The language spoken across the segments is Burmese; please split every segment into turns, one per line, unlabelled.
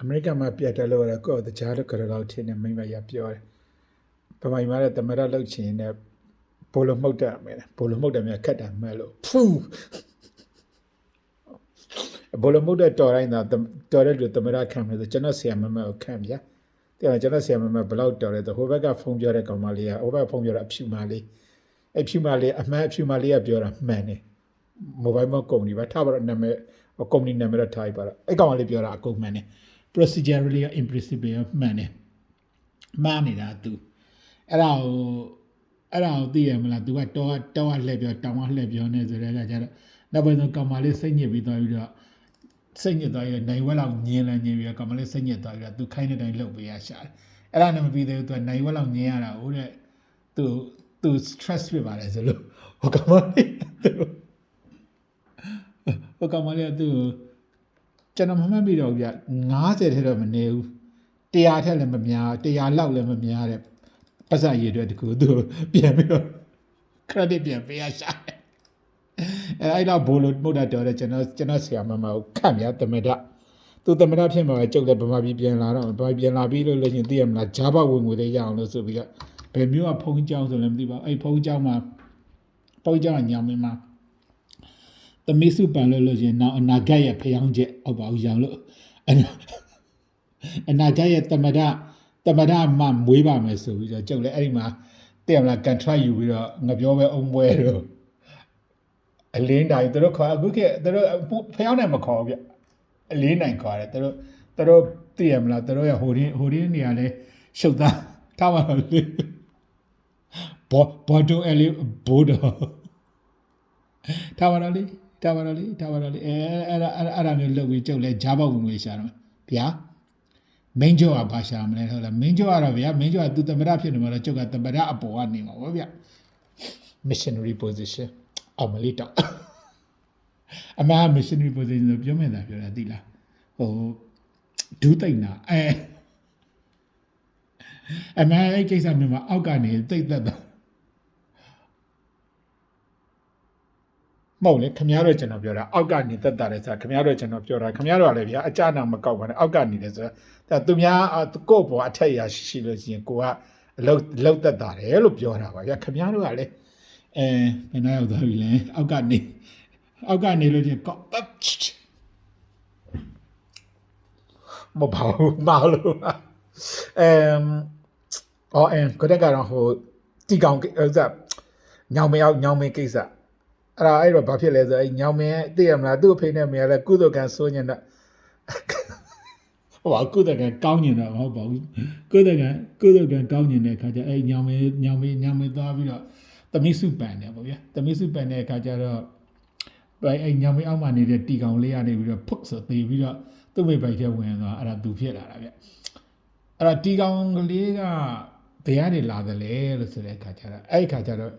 အမေရိကန်မှာပြတ်တယ်လို့ရကောတခြားတစ်ခါတော့ထင်းနေမိမရပြောတယ်။ပမိုင်မာတဲ့တမရလောက်ချင်တဲ့ဘိုလမှုတ်တယ်မယ်ဘိုလမှုတ်တယ်မြခက်တယ်မဲ့လို့ဖူးဘိုလမှုတ်တဲ့တော်တိုင်းသာတော်တဲ့လူတမရခံမယ်ဆိုကျွန်တော်ဆရာမမကိုခံဗျာ။တဲ့ကျွန်တော်ဆရာမမဘလောက်တော်လဲဆိုဟိုဘက်ကဖုန်းပြောတဲ့ကောင်မလေးကဟိုဘက်ဖုန်းပြောတာအဖြူမလေးအဖြူမလေးအမှန်အဖြူမလေးကပြောတာမှန်တယ်။မိုဘိုင်းမကုမ္ပဏီပါထားပါတော့နာမည်ကုမ္ပဏီနာမည်တော့ထားပါတော့အဲ့ကောင်လေးပြောတာအကုန်မှန်တယ်။ procedurally in principle မှန်တယ်မှားနေတာ तू အဲ့ဒါကိုသိရမလား तू ကတော့လှည့်ပြောတောင်းလှည့်ပြောနေဆိုတဲ့အခါကျတော့နောက်ပိုင်းတော့ကောင်မလေးစိတ်ညစ်ပြီးသွားပြီးတော့စိတ်ညစ်သွားပြီးနိုင်ဝက်လောက်ညင်းပြီးတော့ကောင်မလေးစိတ်ညစ်သွားပြီးတော့ तू ခိုင်းတဲ့တိုင်းလှုပ်ပေးရရှာတယ်အဲ့ဒါနဲ့မပြီးသေးဘူး तू နိုင်ဝက်လောက်ညင်းရတာဟုတ်တဲ့ तू stress ဖြစ်ပါတယ်ဆိုလို့ဟိုကောင်မလေး तूကျွန်တော်မမှတ်မိတော့ဗျ90ထဲတော့မနေဘူး100ထက်လည်းမများ100လောက်လည်းမများတဲ့ပတ်စံရည်အတွက်တကူသူပြန်ပြီးတော့ credit ပြန်ပေးရရှာတယ်အဲ့တော့ဘိုးလို့မှုတ်တာတော်တယ်ကျွန်တော်ဆရာမမကိုခန့်မြတမဒသူတမဒဖြစ်မှာပဲကျုပ်လည်းဗမာပြည်ပြန်လာတော့ဗမာပြည်ပြန်လာပြီးလို့လည်းရှင်သိရမလားဂျာဘဝင်ငွေလေးရအောင်လို့ဆိုပြီးတော့ဘယ်မျိုးကဖုန်းကြောင်းဆိုလည်းမသိပါဘူးအဲ့ဖုန်းကြောင်းမှာဖုန်းကြောင်းညောင်မင်းမှာတမီးစုပန်လို့ရှင်နောက်အနာဂတ်ရဲ့ဖျောင်းချက်အောက်ပါအောင်ရောင်လို့အနာဂတ်ရဲ့တမဒမှမွေးပါမယ်ဆိုပြီးတော့ကျုပ်လည်းအဲ့ဒီမှာသိရမလား contract ယူပြီးတော့ငပြောပဲအုံပွဲတော့အလင်းတိုင်းတို့ခေါ်အခုခေတ်တို့ဖျောင်းနဲ့မခေါ်ဘူးဗျအလင်းနိုင်ခေါ်တယ်တို့သိရမလားတို့ရဲ့ဟိုရင်းနေရာလဲရှုပ်သားထားပါတော့လေဘော်ဒိုအလီဘိုးတော်ထားပါတော့လေအဲ့ဒါမျိုးလုပ်ပြီးကျုပ်လဲဂျာဘောက်ဝင်ငွေရှာတော့ဗျာမင်းကျော်ကဘာရှာမလဲဟုတ်လားမင်းကျော်ကတော့ဗျာမင်းကျော်ကသူတမရဖြစ်နေမှာတော့ကျုပ်ကတမရအပေါ်ကနေမှာဗောဗျာ missionary position အောင်မလေးတော့အမှန် missionary position ဆိုပြောမယ်သာပြောတာသိလားဟိုဒူးသိမ့်တာအမှန်အဲ့ကိစ္စမျိုးမှာအောက်ကနေသိမ့်သက်တော့မဟုတ်လေခင်ဗျားတို့ကျွန်တော်ပြောတာအောက်ကနေသက်တာလဲဆိုတာခင်ဗျားတို့ကျွန်တော်ပြောတာခင်ဗျားတို့ကလည်းဗျာအကြနာမကောက်ပါနဲ့အောက်ကနေလဲဆိုတာဒါသူများကိုယ့်ဘောအထက်ရရှိလို့ရှိရင်ကိုကအလောက်သက်တာတယ်လို့ပြောတာပါဗျာခင်ဗျားတို့ကလည်းဘယ်နှရောက်သွားပြီလဲအောက်ကနေလို့ချင်းကောက်မပါဘူးမလို့ကိုတဲ့ကတော့ဟိုတီကောင်ဥစားညောင်မကိစ္စအဲ့တော့ဘာဖြစ်လဲဆိုအဲ့ညောင်မင်းသိရမလားသူ့အဖေနဲ့မရလဲကုသကံစိုးညင်တော့ဟိုကုသကံကောင်းညင်တော့မဟုတ်ပါဘူးကုသကံကောင်းညင်တဲ့အခါကျအဲ့ညောင်မင်းသွားပြီးတော့သမီးစုပန်တယ်ပေါ့ဗျာသမီးစုပန်တဲ့အခါကျတော့အဲ့ညောင်မင်းအောက်မှာနေတဲ့တီကောင်လေးကနေပြီးတော့ဖုတ်ဆိုသေးပြီးတော့သူ့မိပိုက်ထဲဝင်သွားအဲ့ဒါသူဖြစ်လာတာဗျအဲ့တော့တီကောင်ကလေးကဘယ်ကနေလာတယ်လဲလို့ဆိုတဲ့အခါကျတော့အဲ့ဒီအခါကျတော့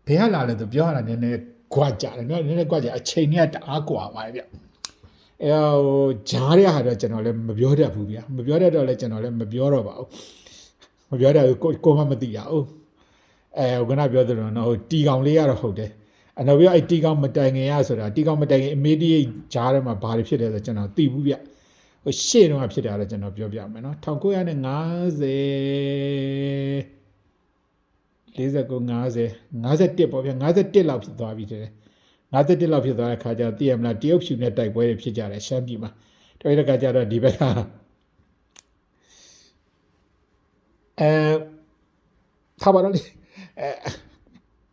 ဘယ်ကလာလဲဆိုပြောရတာနည်းနည်းကွာကြတယ်နော်နည်းနည်းကွာကြအချိန်နဲ့တအားကွာပါတယ်ဗျဂျားတဲ့ဟာတော့ကျွန်တော်လည်းမပြောတတ်ဘူးဗျာမပြောတတ်တော့လည်းကျွန်တော်လည်းမပြောတော့ပါဘူးမပြောတတ်ဘူးကိုမှမသိရဘူးခုနပြောသလိုနော်ဟိုတီကောင်လေးကတော့ဟုတ်တယ်နောက်ပြီးအဲ့တီကောင်မတိုင်ခင်ရဆိုတာတီကောင်မတိုင်ခင် immediate ဂျားထဲမှာဘာတွေဖြစ်တယ်ဆိုကျွန်တော်သိဘူးဗျဟိုရှေ့တုန်းကဖြစ်တာတော့ကျွန်တော်ပြောပြမယ်နော်1950 51ပေါ့ဗျာ51လောက်ဖြစ်သွားပြီတဲ့51လောက်ဖြစ်သွားတဲ့ခါကျတော့သိရမလားတရုတ်ဖြူနဲ့တိုက်ပွဲတွေဖြစ်ကြတယ်ရှမ်းပြည်မှာတော်တဲ့ခါကျတော့ဒီဘက်ကထားပါတော့လေ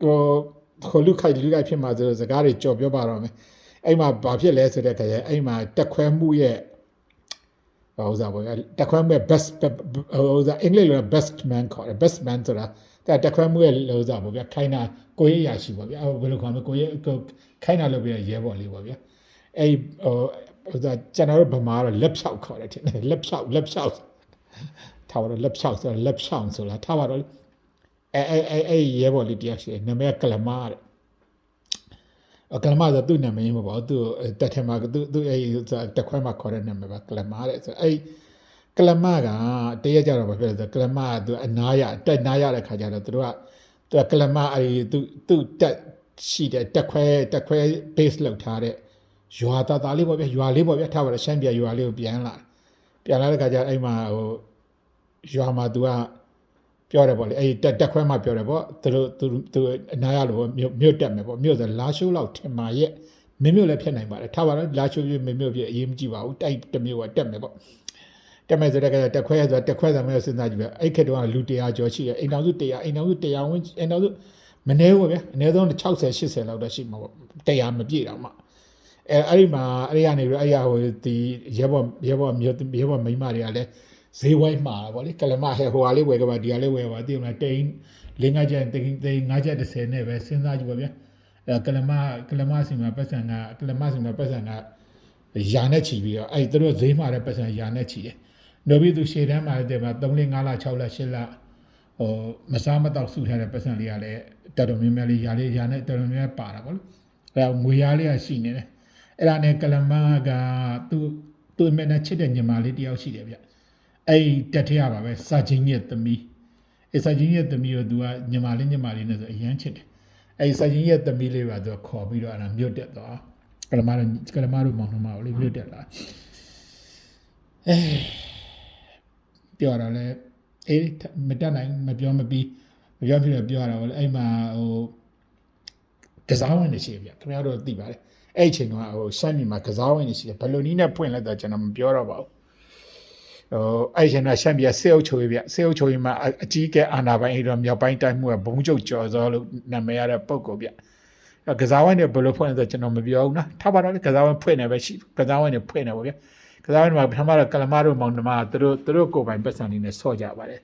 ကိုလူခိုက်ဖြစ်မှာဆိုတော့စကားတွေကြော်ပြောပါတော့မယ်အဲ့မှာဘာဖြစ်လဲဆိုတဲ့ခါကျအဲ့မှာတက်ခွဲမှုရဲ့ဟိုစားပေါ့ဗျာတက်ခွဲမှုရဲ့ best ဟိုစားအင်္ဂလိပ်လို best man ခေါ်တယ် best man ဆိုတာတက်ခွဲမှုရဲ့လောစားပေါ့ဗျာခိုင်းတာကိုရေးရရှိပေါ့ဗျာဘယ်လိုခေါ်မလဲကိုရေးခိုင်းတာလို့ပြရဲပေါ့လေးပေါ့ဗျာအဲ့ဟိုစားကျွန်တော်တို့ဗမာတော့လက်ဖြောက်ခေါ်တယ်ထင်တယ်လက်ဖြောက်ထားပါတော့လက်ဖြောက်ဆိုလက်ဖြောင်းဆိုလားထားပါတော့အဲ့ရဲပေါ့လေးတရားရှိနာမည်ကလမာတဲ့ကလမာဆိုသူ့နာမည်မပေါ့သူတက်ထဲမှာသူအဲ့တက်ခွဲမှာခေါ်တဲ့နာမည်ပါကလမာတဲ့ဆိုအဲ့ကလမကတရက်ကြတော့ဘာဖြစ်လဲဆိုကလမကသူအနာရတက်နာရတဲ့ခါကျတော့သူကကလမအဲ့သူတက်ရှိတဲ့တက်ခွဲ base လောက်ထားတဲ့ရွာသားလေးပေါ့ဗျရွာလေးပေါ့ဗျထားပါတော့ရှမ်းပြည်ရွာလေးကိုပြန်လာ ပြန်လာတဲ့ခါကျအဲ့မှာဟိုရွာမှာ तू ကပြောတယ်ပေါ့လေအဲ့တက်ခွဲမှာပြောတယ်ပေါ့သူအနာရလို့မြို့တက်မယ်ပေါ့မြို့ဆိုလာရှိုးလောက်ထင်ပါရဲ့မင်းမြို့လည်းဖြစ်နိုင်ပါတယ်ထားပါတော့လာရှိုးပြမင်းမြို့ပြအရေးမကြည့်ပါဘူးတိုက်တစ်မြို့ကတက်မယ်ပေါ့တက်မယ်ဆိုတဲ့ကတက်ခွဲဆိုတက်ခွဲဆောင်မျိုးစဉ်းစားကြည့်ပဲအဲ့ခက်တော့လူ100ကျော်ရှိတယ်အိမ်တော်စု100အိမ်တော်စု100ဝန်းအိမ်တော်စုမနေဘူးဗျာအနည်းဆုံး60 80လောက်တော့ရှိမှာပေါ့100မပြည့်တော့မှအဲ့ဒီမှာအဲ့ဒီကနေပြီးအဲ့ရဟိုဒီရဲဘော်မိန်းမတွေကလည်းဈေးဝိုင်းမှာပေါ့လေကလမဟဲဟိုဟာလေးဝယ်ကြပါဒီဟာလေးဝယ်ပါတည်မလားတိန်5ချက်တိန်5ချက်30နဲ့ပဲစဉ်းစားကြည့်ပါဗျာကလမစီမှာပတ်စံကယာနဲ့ချီပြီးတော့အဲ့တို့ဈေးမှာတဲ့ပတ်စံယာနဲ့ချီတယ်နော်ပြီးသူရှေ့တန်းမှာတဲ့မှာ3လ5လ6လ8လဟိုမစားမတော့စုထားတဲ့ပတ်စံလေးကလည်းတော်တော်များများလေးယာနဲ့တော်တော်များများပါတာပေါ့လေအဲ့ငွေရားလေးကရှိနေတယ်အဲ့ဒါနဲ့ကလမကသူ့အမေနဲ့ချစ်တဲ့ညီမလေးတယောက်ရှိတယ်ဗျအဲ့တက်ထရပါပဲစာချင်းရဲ့သမီးအဲ့စာချင်းရဲ့သမီးကိုသူကညီမလေးနဲ့ဆိုအရန်ချစ်တယ်အဲ့စာချင်းရဲ့သမီးလေးပါသူကခေါ်ပြီးတော့အဲ့ဒါမြို့တက်သွားကလမတို့မောင်နှမကိုလေးမြို့တက်လာပြောရလဲမတက်နိုင်မပြောဖြစ်ပြောရတာပေါ့လေအဲ့မှာဟိုကစားဝင်နေရှိဗျခင်ဗျားတို့သိပါတယ်အဲ့ချိန်ကဟိုရှမ်းပြည်မှာကစားဝင်နေရှိတယ်ဘယ်လိုနည်းနဲ့ဖွင့်လိုက်တော့ကျွန်တော်မပြောတော့ပါဘူးအဲ့ချိန်ကရှမ်းပြည်စေအုပ်ချုပ်ရေးဗျစေအုပ်ချုပ်ရေးမှာအကြီးကဲအာဏာပိုင်အဲ့တော့မြောက်ပိုင်းတိုင်းမှုကဘုံချုပ်ကျော်စောလို့နာမည်ရတဲ့ပုဂ္ဂိုလ်ဗျကစားဝိုင်းတွေဘယ်လိုဖွင့်လဲဆိုကျွန်တော်မပြောဘူးနော်ထားပါတော့ကစားဝိုင်းဖွင့်နေပဲရှိကစားဝိုင်းတွေဖွင့်နေပါဗျကစားဝိုင်းမှာပထမတော့ကလမတို့မောင်နှမသူတို့ကိုယ်ပိုင်ပတ်စံလေးနဲ့ဆော့ကြပါတယ်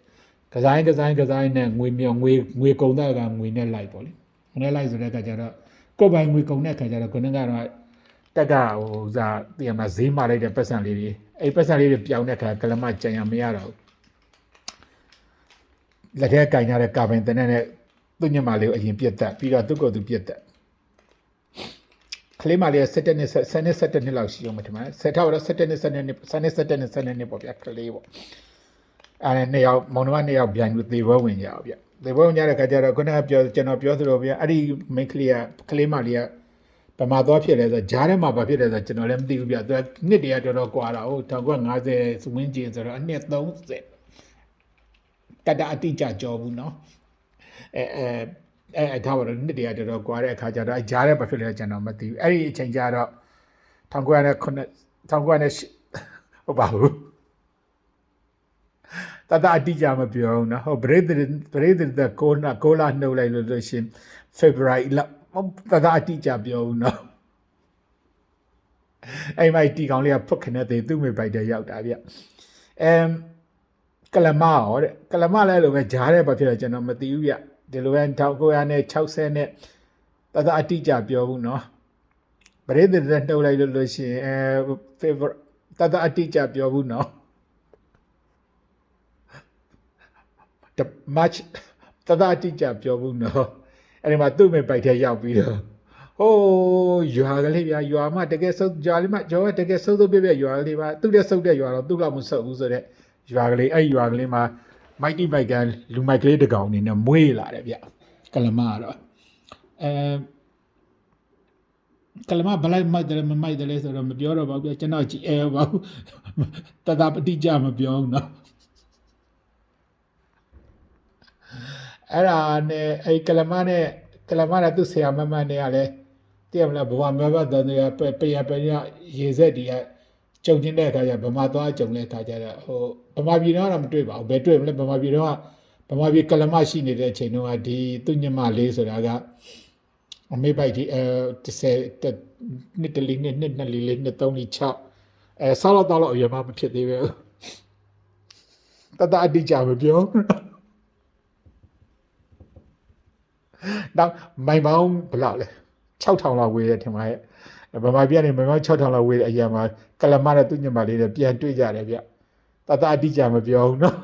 ကစားရင်နဲ့ငွေကုန်တဲ့ကငွေနဲ့လိုက်ပေါ့လေငွေနဲ့လိုက်ဆိုတဲ့အခါကျတော့ကိုယ်ပိုင်ငွေကုန်တဲ့အခါကျတော့ခုနကတော့တက်ကဟိုစားတည်ရမှာဈေးမှာလိုက်တဲ့ပတ်စံလေးတွေအဲ့ပတ်စံလေးတွေပြောင်းတဲ့အခါကလမကြံရမရတော့လက်ထဲကင်ရတဲ့ကာဘင်တနဲ့သူ့ညမလေးကိုအရင်ပြတ်တက်ပြီးတော့သူ့ကိုယ်သူပြတ်တက်ကလေးမလေး17နှစ်လောက်ရှိအောင်မထင်ပါနဲ့ဆက်ထားတော့17နှစ်ပေါ့ဗျာကလေးပေါ့အဲ့နှစ်ယောက်မောင်နှမ2ယောက်ပြန်ပြီးသေပွဲဝင်ကြအောင်ဗျသေပွဲဝင်ကြတဲ့ခါကျတော့ခုနကကျွန်တော်ပြောသလိုဗျအဲ့ဒီမိန်းကလေးကလေးမလေးကဗမာသွားဖြစ်လဲဆိုဂျားထဲမှာဘာဖြစ်လဲဆိုကျွန်တော်လည်းမသိဘူးဗျသူကနှစ်တည်းတော်တော်กว่าတာဟုတ်1950ဝင်းကျင်ဆိုတော့အနှစ်30တတအတိကြကြောဘူးเนาะအဲထားပါတော့နှစ်တည်းတော်တော်กว่าတဲ့အခါကျတော့ဂျားထဲဘာဖြစ်လဲကျွန်တော်မသိဘူးအဲ့ဒီအချိန်ကျတော့1900ဟုတ်ပါဘူးတတအတိကြမပြောဘူးเนาะဟုတ်ပရိသေတဲ့ကိုလာနှုတ်လိုက်လို့ရှင် February တတအတိကြပြောဘူးเนาะအဲ့မိုက်တီကောင်လေးကဖွက်ခနဲ့သေးသူ့မိပိုက်တဲ့ရောက်တာဗျကလမရောတဲ့ကလမလည်းလိုပဲဂျားတဲ့ဘာဖြစ်လဲကျွန်တော်မသိဘူးဗျဒီလိုပဲ1960နဲ့တတအတိကြပြောဘူးเนาะပရိသေတဲ့နှုတ်လိုက်လို့ရှင် February တတအတိကြပြောဘူးเนาะMarch တတအတိကြပြောဘူးเนาะအဲ့ဒီမှာသူ့မိပိုက်တဲ့ရောက်ပြီးတော့ဟိုးရွာကလေးဗျာရွာမှာတကယ်ဆုပ်ရွာလေးမှာကျော်တကယ်ဆုပ်ပြရွာလေးပါသူ့တဲ့ဆုပ်တဲ့ရွာတော့သူ့လောက်မဆုပ်ဘူးဆိုတော့ရွာကလေးအဲ့ရွာကလေးမှာမိုက်တီမိုက်ကလူမိုက်ကလေးတကောင်နေနဲ့မွေးလာတယ်ဗျကလမကတော့ကလမဘလိုက်မိုက်တယ်မမိုက်တယ်ဆိုတော့မပြောတော့ပါဘူးဗျကျွန်တော်ကြည့်ပါဘူးတတပတိကြမပြောဘူးနော်အဲ့ဒါနဲ့အဲ့ကလမနဲ့သူ့ဆရာမမနဲ့ကလည်းတည်မလားဘဝမဘတ်တဲ့ပရရေဆက်ဒီကကြုံချင်းတဲ့အခါကျဗမာသွားကြုံတဲ့အခါကျတော့ဟိုဗမာပြည်တော့မတွေ့ပါဘူးဘယ်တွေ့မလဲဗမာပြည်တော့ဗမာပြည်ကလမရှိနေတဲ့အချိန်တုန်းကဒီသူ့ညမလေးဆိုတာကအမေပိုက်ဒီ10နှစ်တလီနှစ်နှစ်လီလေးနှစ်3လီ6ဆောက်တော့အရွယ်မှမဖြစ်သေးဘူးတတအတိကြမပြောတော့မိုင်ပေါင်းဘယ်လောက်လဲ6000လောက်ဝေးတယ်ထင်ပါရဲ့ဗမာပြည်ကနေမိုင်ပေါင်း6000လောက်ဝေးတဲ့အရာမှာကလမနဲ့သူ့ညမလေးတွေပြန်တွေ့ကြတယ်ဗျတတအတိကြမပြောဘူးနော်